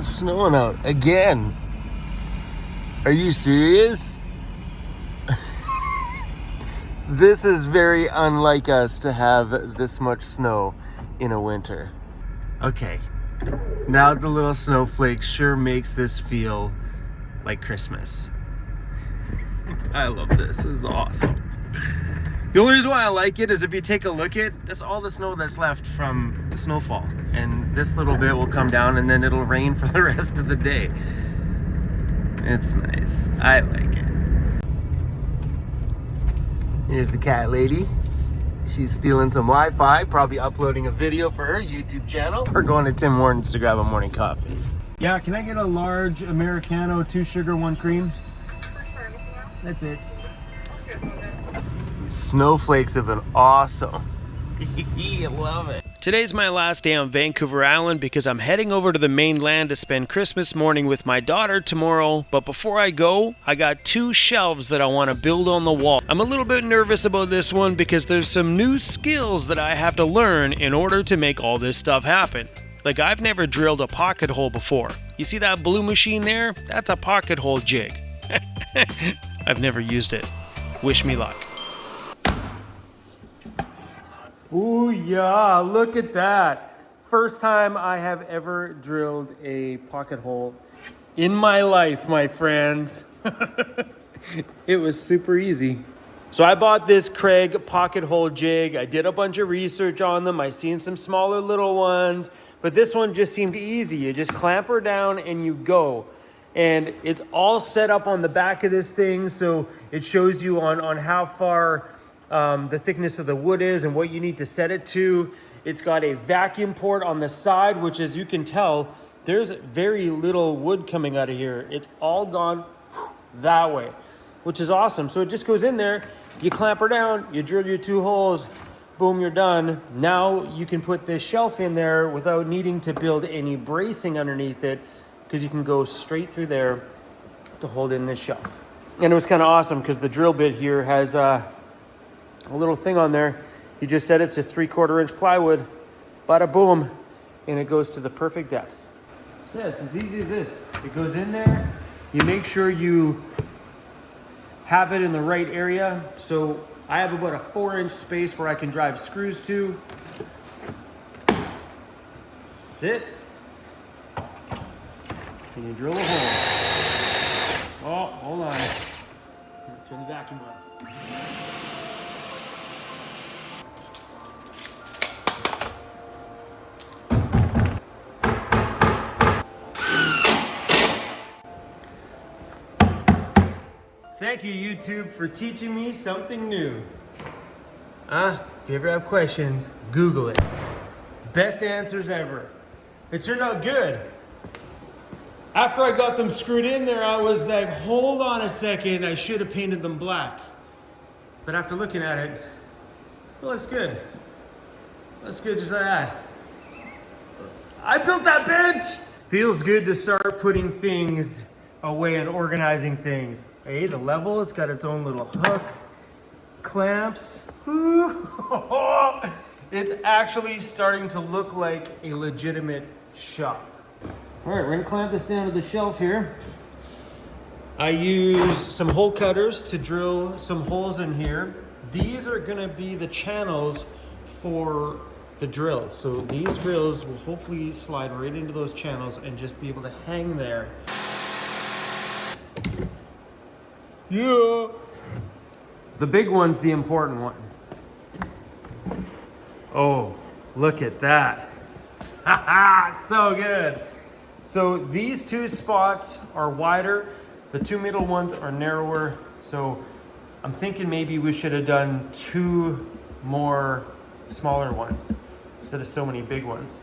it's snowing out again. Are you serious? This is very unlike us to have this much snow in a winter. Okay, now the little snowflake sure makes this feel like Christmas. I love this. This is awesome. The only reason why I like it is if you take a look at, that's all the snow that's left from the snowfall. And this little bit will come down and then it'll rain for the rest of the day. It's nice. I like it. Here's the cat lady. She's stealing some Wi-Fi, probably uploading a video for her YouTube channel. We're going to Tim Hortons to grab a morning coffee. Yeah, can I get a large Americano, 2 sugar, 1 cream? That's it. Snowflakes have been awesome. I love it. Today's my last day on Vancouver Island because I'm heading over to the mainland to spend Christmas morning with my daughter tomorrow. But before I go, I got 2 shelves that I want to build on the wall. I'm a little bit nervous about this one because there's some new skills that I have to learn in order to make all this stuff happen. Like, I've never drilled a pocket hole before. You see that blue machine there? That's a pocket hole jig. I've never used it. Wish me luck. Ooh, yeah, look at that. First time I have ever drilled a pocket hole in my life, my friends. It was super easy. So I bought this Craig pocket hole jig. I did a bunch of research on them. I seen some smaller little ones, but this one just seemed easy. You just clamp her down and you go. And it's all set up on the back of this thing, so it shows you on how far the thickness of the wood is and what you need to set it to. It's got a vacuum port on the side, which, as you can tell, there's very little wood coming out of here. It's all gone that way, which is awesome. So it just goes in there, you clamp her down, you drill your 2 holes, boom, you're done. Now you can put this shelf in there without needing to build any bracing underneath it, because you can go straight through there to hold in this shelf. And it was kind of awesome because the drill bit here has a little thing on there. You just set it to 3/4 inch plywood, bada boom, and it goes to the perfect depth. So yeah, it's as easy as this. It goes in there. You make sure you have it in the right area. So I have about a 4-inch space where I can drive screws to. That's it. And you drill a hole. Oh, hold on. Turn the vacuum on. Thank you, YouTube, for teaching me something new. If you ever have questions, Google it. Best answers ever. It turned out good. After I got them screwed in there, I was like, hold on a second, I should have painted them black. But after looking at it, it looks good. It looks good just like that. I built that bench! Feels good to start putting things away and organizing things. Hey, the level, it's got its own little hook, clamps. It's actually starting to look like a legitimate shop. All right, we're gonna clamp this down to the shelf here. I use some hole cutters to drill some holes in here. These are gonna be the channels for the drills. So these drills will hopefully slide right into those channels and just be able to hang there. Yeah. The big one's the important one. Oh, look at that. Haha, so good. So these 2 spots are wider. The 2 middle ones are narrower. So I'm thinking maybe we should have done 2 more smaller ones instead of so many big ones.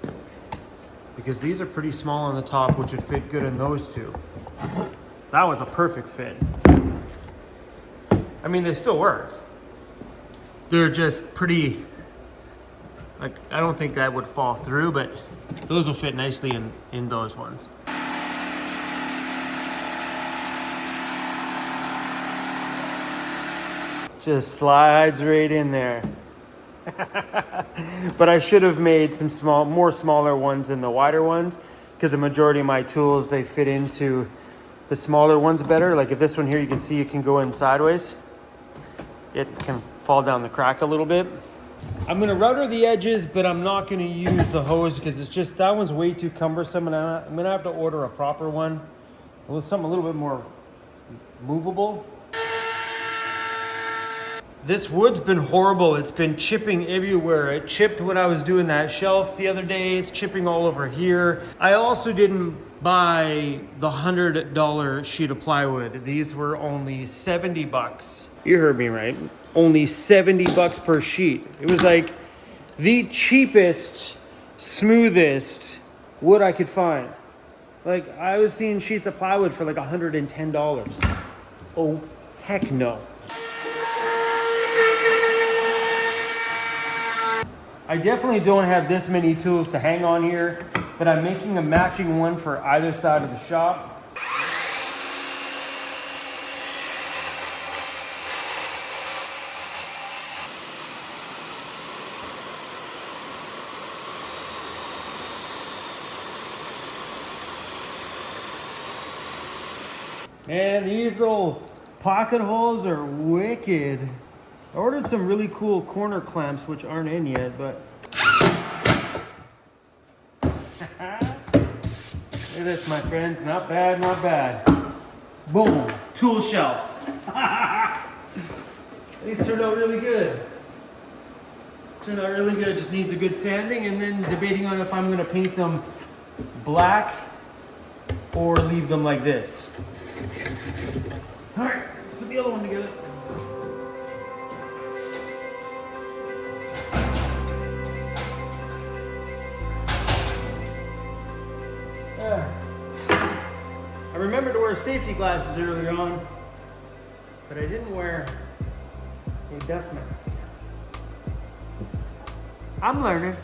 Because these are pretty small on the top, which would fit good in those 2. That was a perfect fit. I mean, they still work. They're just pretty, like, I don't think that would fall through, but those will fit nicely in those ones. Just slides right in there. But I should have made some more smaller ones than the wider ones, because the majority of my tools, they fit into the smaller ones better. Like if this one here, you can see it can go in sideways. It can fall down the crack a little bit. I'm gonna router the edges, but I'm not gonna use the hose because it's just, that one's way too cumbersome, and I'm gonna have to order a proper one. Something a little bit more movable. This wood's been horrible. It's been chipping everywhere. It chipped when I was doing that shelf the other day. It's chipping all over here. I also didn't buy the $100 sheet of plywood. These were only 70 bucks. You heard me right. Only 70 bucks per sheet. It was like the cheapest, smoothest wood I could find. Like I was seeing sheets of plywood for like $110. Oh, heck no. I definitely don't have this many tools to hang on here, but I'm making a matching one for either side of the shop. Man, these little pocket holes are wicked. I ordered some really cool corner clamps, which aren't in yet, but... Look at this, my friends. Not bad, not bad. Boom. Tool shelves. These turned out really good. Turned out really good. Just needs a good sanding, and then debating on if I'm going to paint them black or leave them like this. All right, let's put the other one together. I remembered to wear safety glasses earlier on, but I didn't wear a dust mask. I'm learning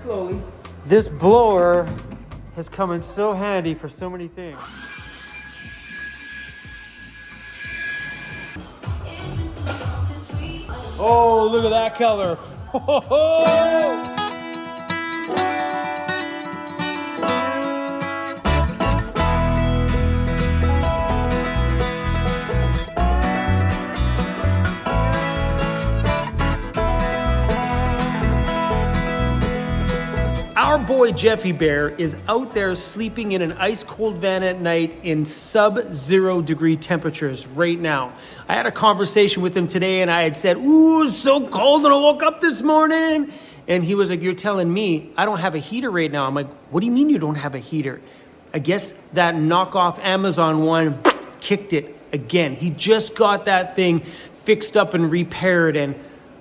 slowly. This blower has come in so handy for so many things. Oh, look at that color. Our boy Jeffy Bear is out there sleeping in an ice cold van at night in sub-0 degree temperatures right now. I had a conversation with him today and I had said, ooh, it's so cold when I woke up this morning. And he was like, you're telling me I don't have a heater right now. I'm like, what do you mean you don't have a heater? I guess that knockoff Amazon one kicked it again. He just got that thing fixed up and repaired, and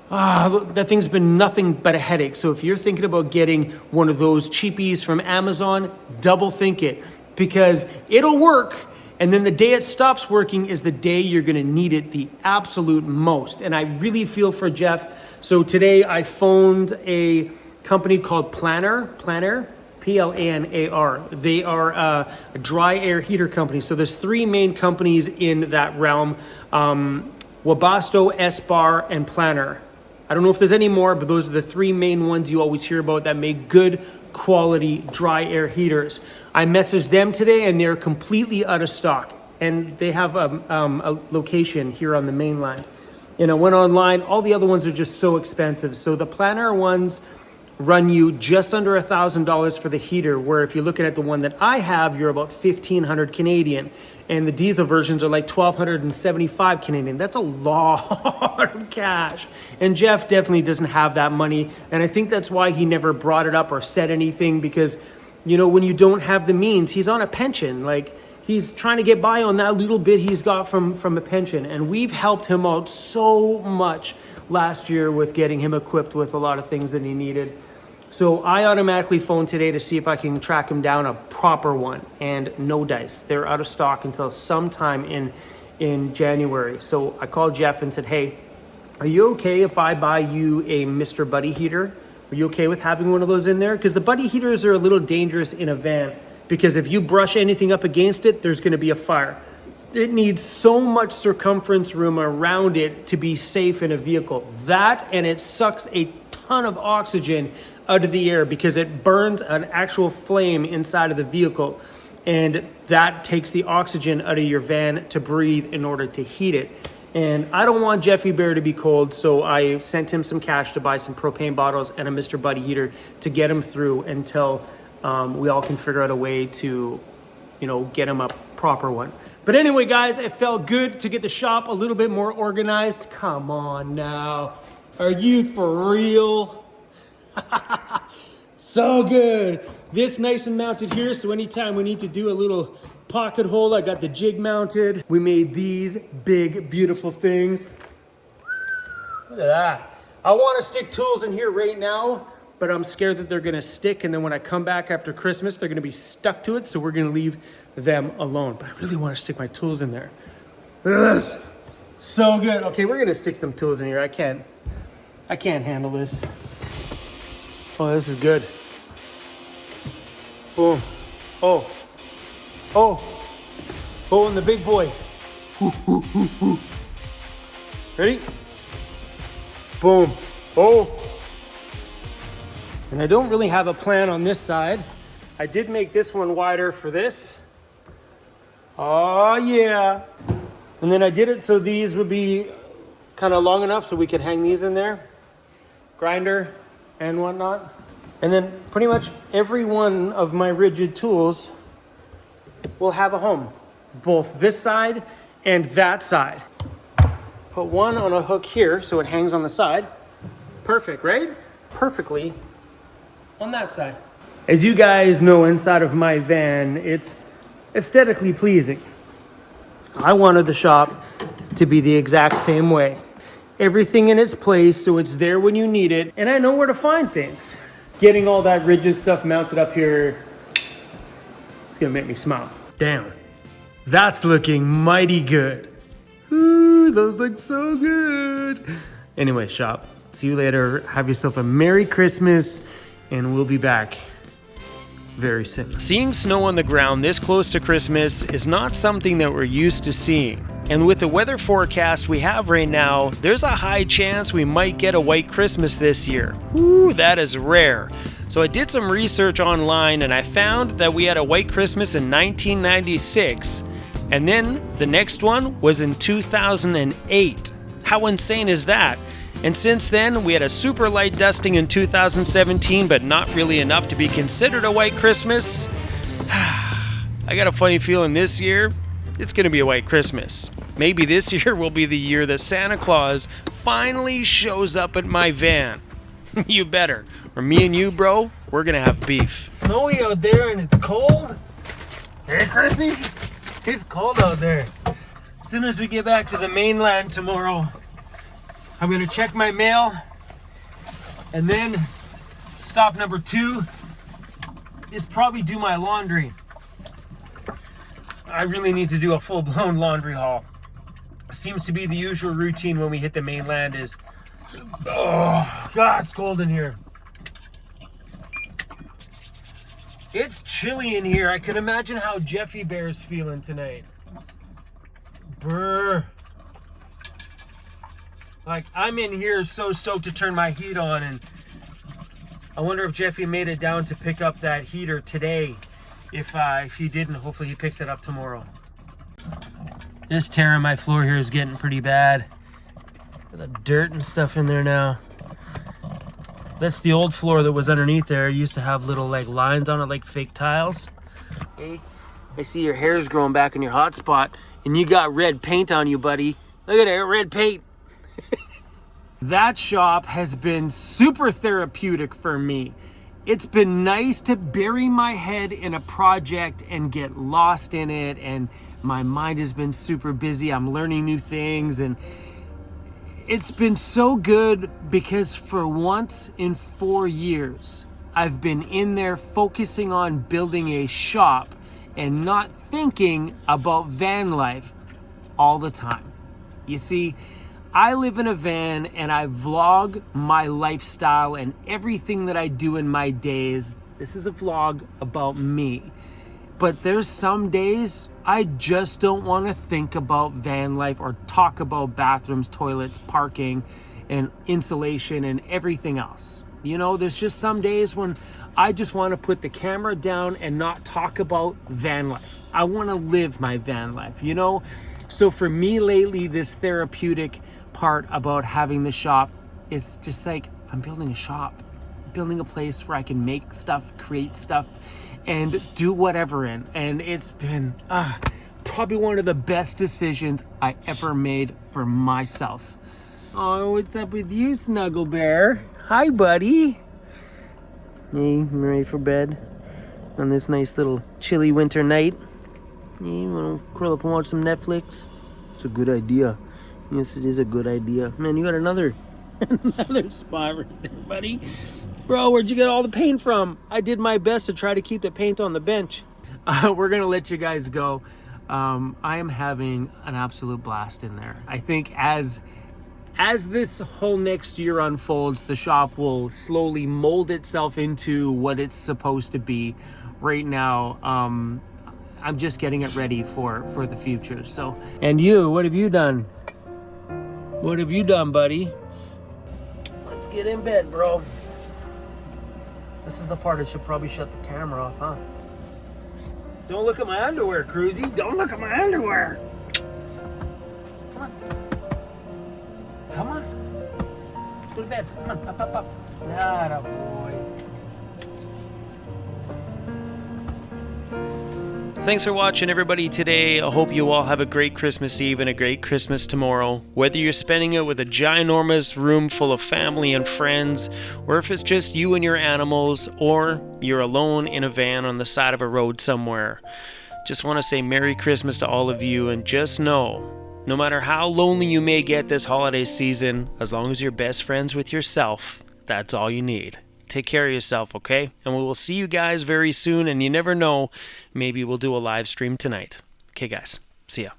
that thing's been nothing but a headache. So if you're thinking about getting one of those cheapies from Amazon, double think it, because it'll work. And then the day it stops working is the day you're going to need it the absolute most. And I really feel for Jeff. So today I phoned a company called Planner, P-L-A-N-A-R. They are a dry air heater company. So there's three main companies in that realm, Webasto, S-Bar, and Planner. I don't know if there's any more, but those are the three main ones you always hear about that make good quality dry air heaters. I messaged them today and they're completely out of stock. And they have a location here on the main line. And I went online, all the other ones are just so expensive. So the Planner ones run you just under $1,000 for the heater, where if you're looking at the one that I have, you're about 1,500 Canadian. And the diesel versions are like 1,275 Canadian. That's a lot of cash. And Jeff definitely doesn't have that money. And I think that's why he never brought it up or said anything, because, you know, when you don't have the means, he's on a pension. Like, he's trying to get by on that little bit he's got from a pension. And we've helped him out so much last year with getting him equipped with a lot of things that he needed. So I automatically phoned today to see if I can track him down a proper one, and no dice. They're out of stock until sometime in January. So I called Jeff and said, hey, are you okay if I buy you a Mr. Buddy heater? Are you okay with having one of those in there? Because the Buddy heaters are a little dangerous in a van, because if you brush anything up against it, there's going to be a fire. It needs so much circumference room around it to be safe in a vehicle. That, and it sucks a ton of oxygen out of the air because it burns an actual flame inside of the vehicle. And that takes the oxygen out of your van to breathe in order to heat it. And I don't want Jeffy Bear to be cold, so I sent him some cash to buy some propane bottles and a Mr. Buddy heater to get him through until we all can figure out a way to, get him a proper one. But anyway, guys, it felt good to get the shop a little bit more organized. Come on now. Are you for real? So good. This nice and mounted here, so anytime we need to do a little pocket hole, I got the jig mounted. We made these big, beautiful things. Look at that. I want to stick tools in here right now, but I'm scared that they're gonna stick, and then when I come back after Christmas, they're gonna be stuck to it, so we're gonna leave them alone. But I really want to stick my tools in there. Look at this. So good. Okay, we're gonna stick some tools in here. I can't handle this. Oh, this is good. Boom. Oh, and the big boy. Ready? Boom. Oh. And I don't really have a plan on this side. I did make this one wider for this. Oh yeah. And then I did it so these would be kind of long enough so we could hang these in there. Grinder and whatnot. And then pretty much every one of my rigid tools will have a home. Both this side and that side. Put one on a hook here so it hangs on the side. Perfect, right? Perfectly on that side. As you guys know, inside of my van, it's aesthetically pleasing. I wanted the shop to be the exact same way. Everything in its place so it's there when you need it, and I know where to find things. Getting all that rigid stuff mounted up here, it's gonna make me smile. Damn, that's looking mighty good. Ooh, those look so good. Anyway, shop, see you later. Have yourself a Merry Christmas, and we'll be back very soon. Seeing snow on the ground this close to Christmas is not something that we're used to seeing. And with the weather forecast we have right now, there's a high chance we might get a white Christmas this year. Ooh, that is rare. So I did some research online and I found that we had a white Christmas in 1996. And then the next one was in 2008. How insane is that? And since then, we had a super light dusting in 2017, but not really enough to be considered a white Christmas. I got a funny feeling this year, it's gonna be a white Christmas. Maybe this year will be the year that Santa Claus finally shows up at my van. You better. Or me and you, bro, we're gonna have beef. Snowy out there and it's cold. Hey, Chrissy, it's cold out there. As soon as we get back to the mainland tomorrow, I'm gonna check my mail, and then stop number 2 is probably do my laundry. I really need to do a full-blown laundry haul. Seems to be the usual routine when we hit the mainland is, oh, God, it's cold in here. It's chilly in here. I can imagine how Jeffy Bear's feeling tonight. Brr. Like, I'm in here so stoked to turn my heat on, and I wonder if Jeffy made it down to pick up that heater today. If he didn't, hopefully he picks it up tomorrow. This tear in my floor here is getting pretty bad. The dirt and stuff in there now. That's the old floor that was underneath there. It used to have little like lines on it, like fake tiles. Hey, I see your hair's growing back in your hot spot, and you got red paint on you, buddy. Look at that red paint. That shop has been super therapeutic for me. It's been nice to bury my head in a project and get lost in it, and my mind has been super busy. I'm learning new things, and it's been so good because for once in 4 years, I've been in there focusing on building a shop and not thinking about van life all the time. You see, I live in a van and I vlog my lifestyle and everything that I do in my days. This is a vlog about me. But there's some days I just don't want to think about van life or talk about bathrooms, toilets, parking. and insulation and everything else. You know, there's just some days when I just want to put the camera down and not talk about van life. I want to live my van life, you know? So for me lately, this therapeutic part about having the shop is just like, I'm building a shop, building a place where I can make stuff, create stuff, and do whatever in. And it's been probably one of the best decisions I ever made for myself. Oh, what's up with you, Snuggle Bear? Hi, buddy. Hey, you ready for bed on this nice little chilly winter night? Hey, you wanna curl up and watch some Netflix? It's a good idea. Yes, it is a good idea. Man, you got another spot right there, buddy. Bro, where'd you get all the paint from? I did my best to try to keep the paint on the bench. We're gonna let you guys go. I am having an absolute blast in there. I think as this whole next year unfolds, the shop will slowly mold itself into what it's supposed to be. Right now, I'm just getting it ready for the future. So, and you, what have you done? What have you done, buddy? Let's get in bed, bro. This is the part I should probably shut the camera off, huh? Don't look at my underwear, CRUZ. Don't look at my underwear. Come on. Come on. Let's go to bed. Come on, up. Atta boys. Thanks for watching, everybody, today. I hope you all have a great Christmas Eve and a great Christmas tomorrow. Whether you're spending it with a ginormous room full of family and friends, or if it's just you and your animals, or you're alone in a van on the side of a road somewhere. Just want to say Merry Christmas to all of you, and just know, no matter how lonely you may get this holiday season, as long as you're best friends with yourself, that's all you need. Take care of yourself, okay? And we will see you guys very soon, and you never know, maybe we'll do a live stream tonight. Okay, guys. See ya.